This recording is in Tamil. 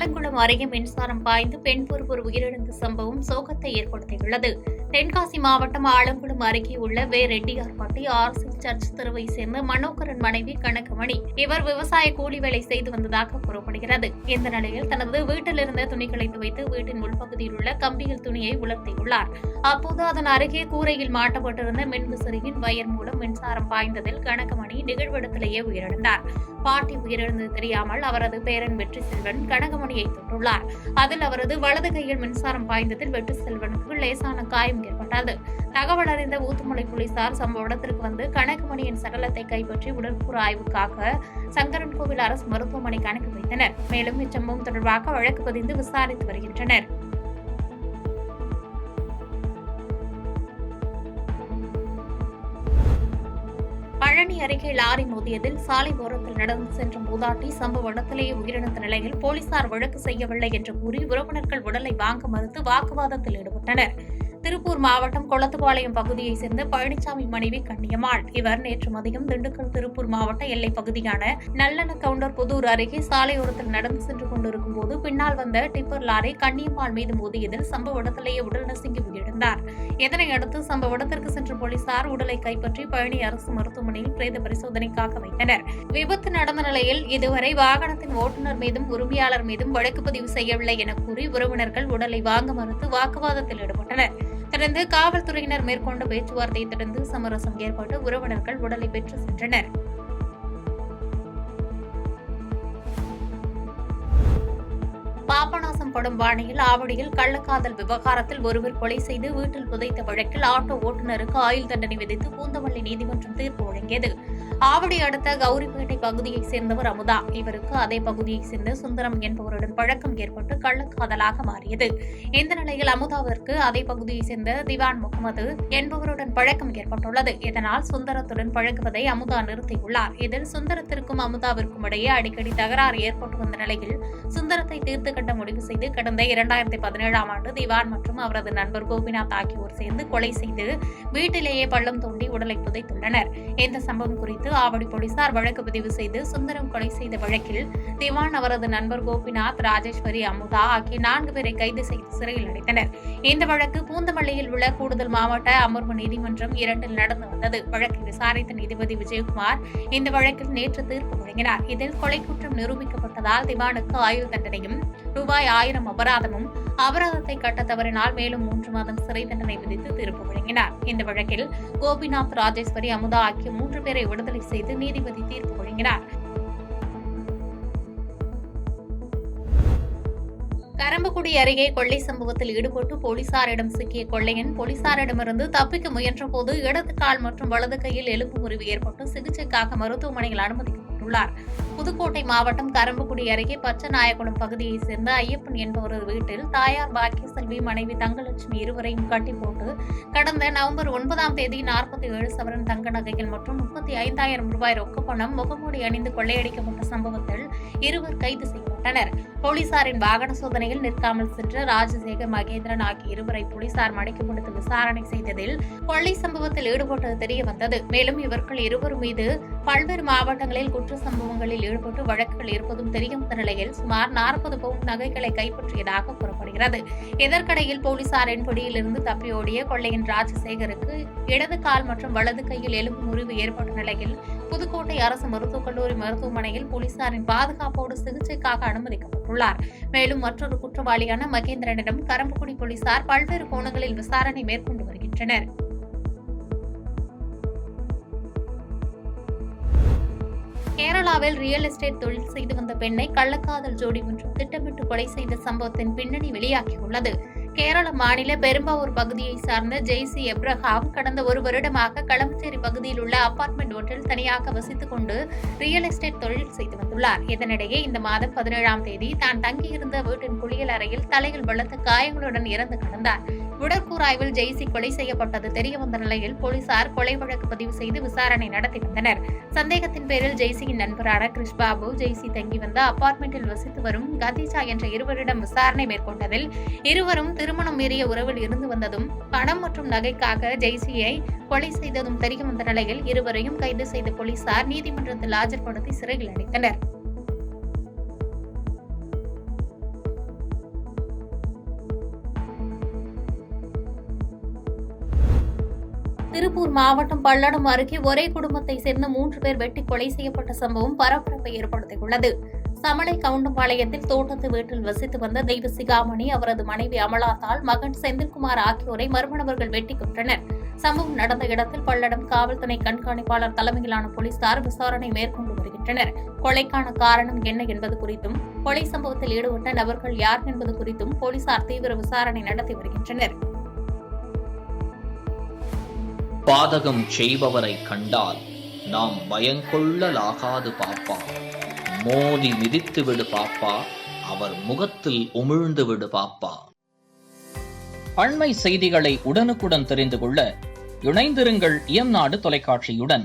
ஆலங்குளம் அருகே மின்சாரம் பாய்ந்து பெண் ஒருவர் உயிரிழந்த சம்பவம் சோகத்தை ஏற்படுத்தியுள்ளது. தென்காசி மாவட்டம் ஆலங்குளம் அருகே உள்ள ரெட்டியார்பட்டி ஆர்சி சர்ச் தெருவை சேர்ந்த மனோகரன் மனைவி கனகமணி. இவர் விவசாய கூலி வேலை செய்து வந்ததாக கூறப்படுகிறது. இந்த நிலையில் தனது வீட்டில் இருந்த துணிகளை துவைத்து வீட்டின் உள்பகுதியில் உள்ள கம்பியில் துணியை உலர்த்தியுள்ளார். அப்போது அதன் அருகே கூரையில் மாட்டப்பட்டிருந்த மின்விசிறியின் வயர் மூலம் மின்சாரம் பாய்ந்ததில் கனகமணி நிகழ்விடத்திலேயே உயிரிழந்தார். பாட்டி உயிரிழந்தது தெரியாமல் அவரது பேரன் வெற்றி செல்வன் கனகமணியை தொட்டுள்ளார். அதில் அவரது வலது கையில் மின்சாரம் பாய்ந்ததில் வெற்றி செல்வனுக்கு லேசான காயம் ஏற்பட்டது. தகவல் அறிந்த ஊத்துமலை போலீசார் சம்பவ இடத்திற்கு வந்து கனகமணியின் சடலத்தை கைப்பற்றி உடற்கூறு ஆய்வுக்காக சங்கரன்கோவில் அரசு மருத்துவமனைக்கு அனுப்பி வைத்தனர். மேலும் இச்சம்பவம் தொடர்பாக வழக்கு பதிந்து விசாரித்து வருகின்றனர். பழனி அருகே லாரி மோதியதில் சாலை ஓரத்தில் நடந்து சென்ற மூதாட்டி சம்பவ இடத்திலேயே உயிரிழந்த நிலையில் போலீசார் வழக்கு செய்யவில்லை என்று கூறி உறவினர்கள் உடலை வாங்க மறுத்து வாக்குவாதத்தில் ஈடுபட்டனர். திருப்பூர் மாவட்டம் கொளத்துப்பாளையம் பகுதியைச் சேர்ந்த பழனிசாமி மனைவி கண்ணியம்மாள். இவர் நேற்று மதியம் திண்டுக்கல் திருப்பூர் மாவட்ட எல்லைப் பகுதியான நல்லெண்ண கவுண்டர் புதூர் அருகே சாலையோரத்தில் நடந்து சென்று கொண்டிருக்கும் போது பின்னால் வந்த டிப்பர் லாரி கண்ணியம்மாள் மீது மோதியதில் சம்பவ இடத்திலேயே உடல் நசுங்கி உயிரிழந்தார். இதனையடுத்து சம்பவ இடத்திற்கு சென்ற போலீசார் உடலை கைப்பற்றி பழனி அரசு மருத்துவமனையில் பிரேத பரிசோதனைக்காக வைத்தனர். விபத்து நடந்த நிலையில் இதுவரை வாகனத்தின் ஓட்டுநர் மீதும் உரிமையாளர் மீதும் வழக்கு பதிவு செய்யவில்லை என கூறி உறவினர்கள் உடலை வாங்க மறுத்து வாக்குவாதத்தில் ஈடுபட்டனர். தொடர்ந்து காவல்துறையினர் மேற்கொண்ட பேச்சுவார்த்தையை தொடர்ந்து சமரசம் ஏற்பட்டு உறவினர்கள் உடலை பெற்று சென்றனர். பாபநாசம் படும் பாணியில் ஆவடியில் கள்ளக்காதல் விவகாரத்தில் ஒருவர் கொலை செய்து வீட்டில் புதைத்த வழக்கில் ஆட்டோ ஓட்டுநருக்கு ஆயுள் தண்டனை விதித்து பூந்தமல்லி நீதிமன்றம் தீர்ப்பு வழங்கியது. ஆவடி அடுத்த கௌரிப்பேட்டை பகுதியைச் சேர்ந்தவர் அமுதா. இவருக்கு அதே பகுதியைச் சேர்ந்த சுந்தரம் என்பவருடன் பழக்கம் ஏற்பட்டு கள்ளக்காதலாக மாறியது. இந்த நிலையில் அமுதாவிற்கு அதே பகுதியைச் சேர்ந்த திவான் முகமது என்பவருடன் பழக்கம் ஏற்பட்டுள்ளது. இதனால் சுந்தரத்துடன் பழகுவதை அமுதா நிறுத்தியுள்ளார். இதில் சுந்தரத்திற்கும் அமுதாவிற்கும் இடையே அடிக்கடி தகராறு ஏற்பட்டு வந்த நிலையில் சுந்தரத்தை தீர்த்து கட்ட முடிவு செய்து கடந்த 2017ஆம் ஆண்டு திவான் மற்றும் அவரது நண்பர் கோபிநாத் ஆகியோர் சேர்ந்து கொலை செய்து வீட்டிலேயே பள்ளம் தோண்டி உடலை புதைத்துள்ளனர். இந்த சம்பவம் குறித்து ஆவடி போலீசார் வழக்கு பதிவு செய்து சுந்தரம் கொலை செய்த வழக்கில் திவான், அவரது நண்பர் கோபிநாத், ராஜேஸ்வரி, அமுதா ஆகிய 4 பேரை கைது செய்து சிறையில் அடைத்தனர். இந்த வழக்கு பூந்தமல்லியில் உள்ள கூடுதல் மாவட்ட அமர்வு நீதிமன்றம் 2இல் நடந்து வந்தது. வழக்கை விசாரித்த நீதிபதி விஜயகுமார் இந்த வழக்கில் நேற்று தீர்ப்பு வழங்கினார். இதில் கொலை குற்றம் நிரூபிக்கப்பட்டதால் திவானுக்கு ஆயுள் தண்டனையும் ரூபாய் 1000 அபராதமும், அபராதத்தை கட்ட தவறினால் மேலும் 3 மாதம் சிறை தண்டனை விதித்து தீர்ப்பு வழங்கினார். இந்த வழக்கில் கோபிநாத், ராஜேஸ்வரி, அமுதா ஆகிய 3 பேரை விடுதலை செய்து நீதிபதி தீர்ப்பு வழங்கினார். கரம்பக்குடி அருகே கொள்ளை சம்பவத்தில் ஈடுபட்டு போலீசாரிடம் சிக்கிய கொள்ளையன் போலீசாரிடமிருந்து தப்பிக்க முயன்றபோது இடது கால் மற்றும் வலது கையில் எலும்பு முறிவு ஏற்பட்டு சிகிச்சைக்காக மருத்துவமனையில் அனுமதிக்கப்பட்டுள்ளார். புதுக்கோட்டை மாவட்டம் கரம்பக்குடி அருகே பச்சநாயகுளம் பகுதியைச் சேர்ந்த ஐயப்பன் என்பவரது வீட்டில் தாயார் பாக்கியசெல்வி, மனைவி தங்கலட்சுமி இருவரையும் கட்டி போட்டு கடந்த நவம்பர் 9ஆம் தேதி 47 சவரன் தங்க நகைகள் மற்றும் 35,000 ரூபாய் ரொக்கப்பணம் முகமூடி அணிந்து கொள்ளையடிக்கப்பட்ட சம்பவத்தில் இருவர் கைது செய்யப்பட்டனர். போலீசாரின் வாகன சோதனையில் நிற்காமல் சென்ற ராஜசேகர், மகேந்திரன் ஆகிய இருவரை போலீசார் மடக்கி பிடித்து விசாரணை செய்ததில் கொள்ளை சம்பவத்தில் ஈடுபட்டது தெரியவந்தது. மேலும் இவர்கள் இருவரும் மீது பல்வேறு மாவட்டங்களில் குற்ற சம்பவங்களில் ஈடுபட்டு வழக்குகள் இருப்பதும் தெரியவந்த நிலையில் சுமார் 40 பவுண்ட் நகைகளை கைப்பற்றியதாக கூறப்படுகிறது. இதற்கிடையில் போலீசாரின் பிடியிலிருந்து தப்பியோடிய கொள்ளையன் ராஜசேகருக்கு இடது கால் மற்றும் வலது கையில் எலும்பு முறிவு ஏற்பட்ட நிலையில் புதுக்கோட்டை அரசு மருத்துவக் கல்லூரி மருத்துவமனையில் போலீசாரின் பாதுகாப்போடு சிகிச்சைக்காக அனுமதிக்கப்பட்டுள்ளார். மேலும் மற்றொரு குற்றவாளியான மகேந்திரனிடம் கரம்பக்குடி போலீசார் பல்வேறு கோணங்களில் விசாரணை மேற்கொண்டு வருகின்றனர். கேரளாவில் ரியல் எஸ்டேட் தொழில் செய்து வந்த பெண்ணை கள்ளக்காதல் ஜோடி ஒன்று திட்டமிட்டு கொலை செய்த சம்பவத்தின் பின்னணி வெளியாகியுள்ளது. கேரள மாநில பெரும்பாவூர் பகுதியை சார்ந்த ஜெய்சி எப்ரஹாம் கடந்த 1 வருடமாக களமச்சேரி பகுதியில் உள்ள அபார்ட்மெண்ட் ஒன்றில் தனியாக வசித்துக் கொண்டு ரியல் எஸ்டேட் தொழில் செய்து வந்துள்ளார். இதனிடையே இந்த மாதம் 17ஆம் தேதி தான் தங்கியிருந்த வீட்டின் குளியல் அறையில் தலையில் பலத்த காயங்களுடன் இறந்து கிடந்தார். உடற்கூறாய்வில் ஜெய்சி கொலை செய்யப்பட்டது தெரியவந்த நிலையில் போலீசார் கொலை வழக்கு பதிவு செய்து விசாரணை நடத்தி வந்தனர். சந்தேகத்தின் பேரில் ஜெய்சியின் நண்பரான கிறிஷ் பாபு, ஜெய்சி தங்கி வந்த அபார்ட்மெண்டில் வசித்து வரும் கதீஜா என்ற இருவரிடம் விசாரணை மேற்கொண்டதில் இருவரும் திருமணம் மீறிய உறவில் இருந்து வந்ததும் பணம் மற்றும் நகைக்காக ஜெய்சியை கொலை செய்ததும் தெரியவந்த நிலையில் இருவரையும் கைது செய்த போலீசார் நீதிமன்றத்தில் ஆஜர்படுத்தி சிறையில் அடைத்தனர். திருப்பூர் மாவட்டம் பல்லடம் அருகே ஒரே குடும்பத்தைச் சேர்ந்த 3 பேர் வெட்டி கொலை செய்யப்பட்ட சம்பவம் பரபரப்பை ஏற்படுத்தியுள்ளது. சமலை கவுண்டம்பாளையத்தில் தோட்டத்து வீட்டில் வசித்து வந்த தெய்வ சிகாமணி, அவரது மனைவி அமலாத்தாள், மகன் செந்தில்குமார் ஆகியோரை மர்ம நபர்கள் வெட்டி கொன்றனர். சம்பவம் நடந்த இடத்தில் பல்லடம் காவல் துணை கண்காணிப்பாளர் தலைமையிலான போலீசார் விசாரணை மேற்கொண்டு வருகின்றனர். கொலைக்கான காரணம் என்ன என்பது குறித்தும், கொலை சம்பவத்தில் ஈடுபட்ட நபர்கள் யார் என்பது குறித்தும் போலீசார் தீவிர விசாரணை நடத்தி வருகின்றனர். பாதகம் செய்பவரை கண்டால் நாம் பயங்கொள்ளலாகாது பாப்பா. மோதி மிதித்து விடு பாப்பா, அவர் முகத்தில் உமிழ்ந்து விடு பாப்பா. அண்மை செய்திகளை உடனுக்குடன் தெரிந்து கொள்ள இணைந்திருங்கள் இயம்நாடு தொலைக்காட்சியுடன்.